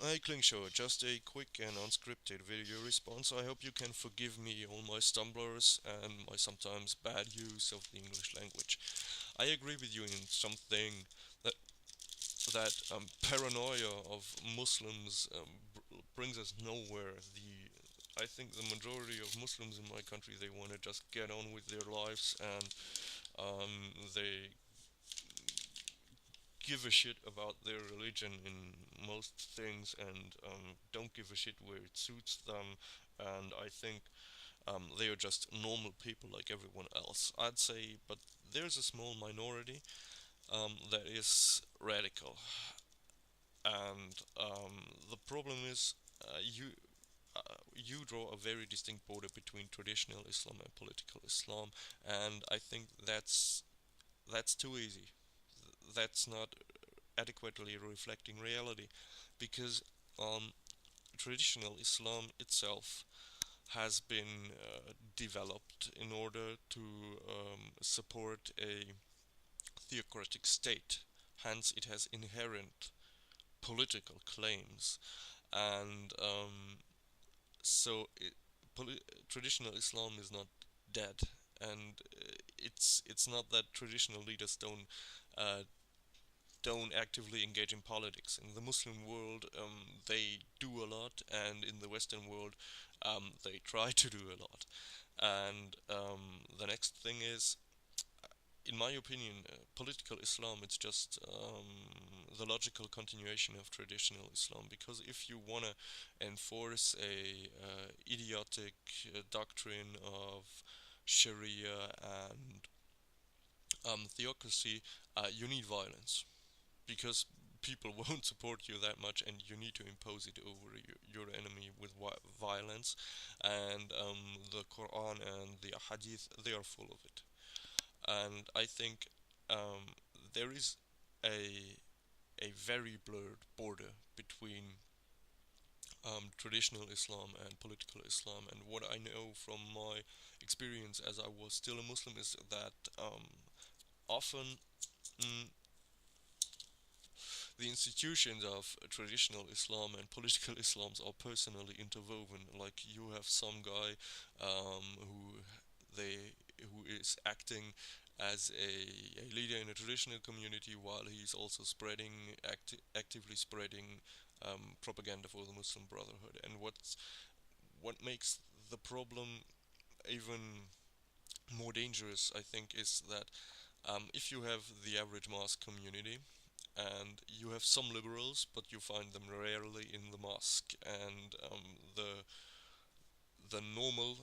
Hi Klingschor, just a quick and unscripted video response. I hope you can forgive me all my stumblers and my sometimes bad use of the English language. I agree with you in something that paranoia of Muslims brings us nowhere. I think the majority of Muslims in my country, they want to just get on with their lives, and they give a shit about their religion in most things, and don't give a shit where it suits them. And I think they are just normal people like everyone else, I'd say. But there's a small minority that is radical, and the problem is you draw a very distinct border between traditional Islam and political Islam, and I think that's too easy. That's not adequately reflecting reality, because um, traditional Islam itself has been developed in order to support a theocratic state. Hence, it has inherent political claims, and so poli- traditional Islam is not dead, and it's not that traditional leaders uh, don't actively engage in politics. In the Muslim world, they do a lot, and in the Western world, they try to do a lot. And the next thing is, in my opinion, political Islam, it's just the logical continuation of traditional Islam. Because if you want to enforce a idiotic doctrine of Sharia and theocracy, you need violence, because people won't support you that much, and you need to impose it over your enemy with violence. And the Quran and the Hadith, they are full of it. And I think there is a very blurred border between traditional Islam and political Islam. And what I know from my experience as I was still a Muslim is that often mm, the institutions of traditional Islam and political Islams are personally interwoven. Like, you have some guy who they who is acting as a leader in a traditional community, while he's also actively spreading propaganda for the Muslim Brotherhood. And what makes the problem even more dangerous, I think, is that if you have the average mosque community, and you have some liberals, but you find them rarely in the mosque, and the normal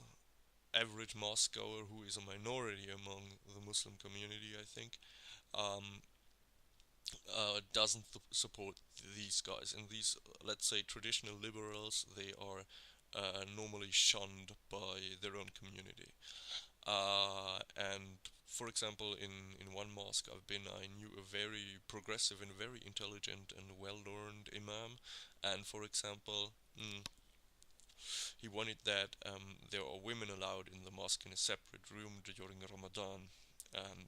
average mosque goer, who is a minority among the Muslim community, I think, um, doesn't support these guys. And these, let's say, traditional liberals, they are normally shunned by their own community. And for example, in one mosque I've been, I knew a very progressive and very intelligent and well-learned imam. And for example, he wanted that there are women allowed in the mosque in a separate room during Ramadan. And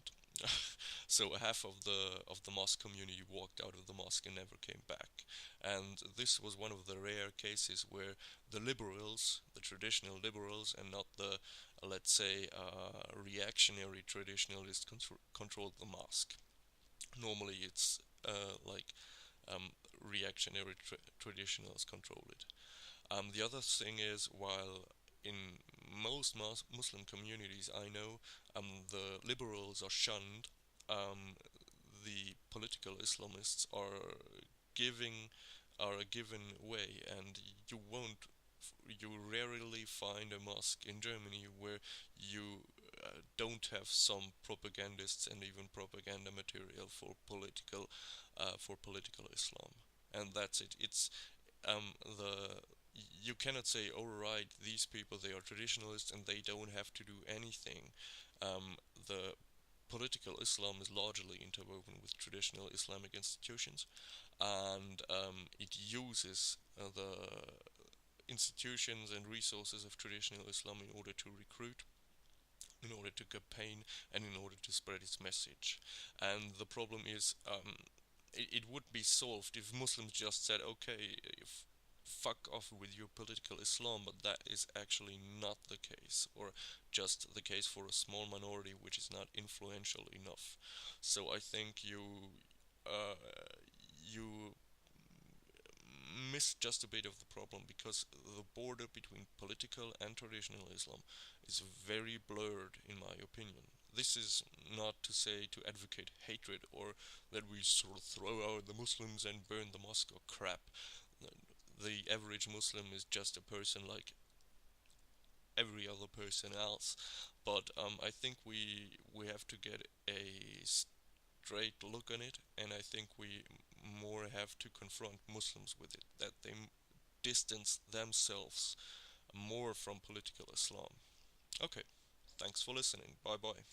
so half of the mosque community walked out of the mosque and never came back. And this was one of the rare cases where the liberals, the traditional liberals, and not the, let's say, reactionary traditionalists, controlled the mosque. Normally, it's like um, reactionary traditionalists control it. The other thing is, while in most Muslim communities I know, the liberals are shunned, um, the political Islamists giving are a given way, and you won't you rarely find a mosque in Germany where you don't have some propagandists and even propaganda material for political Islam. And that's it. It's the you cannot say, all right, these people, they are traditionalists and they don't have to do anything. The political Islam is largely interwoven with traditional Islamic institutions, and it uses the institutions and resources of traditional Islam in order to recruit, in order to campaign, and in order to spread its message. And the problem is, it would be solved if Muslims just said, okay, if fuck off with your political Islam, but that is actually not the case, or just the case for a small minority which is not influential enough. So I think uh, you miss just a bit of the problem, because the border between political and traditional Islam is very blurred, in my opinion. This is not to say to advocate hatred or that we sort of throw out the Muslims and burn the mosque or crap. The average Muslim is just a person like every other person else. But I think we have to get a straight look on it, and I think we more have to confront Muslims with it, that they distance themselves more from political Islam. Okay, thanks for listening. Bye bye.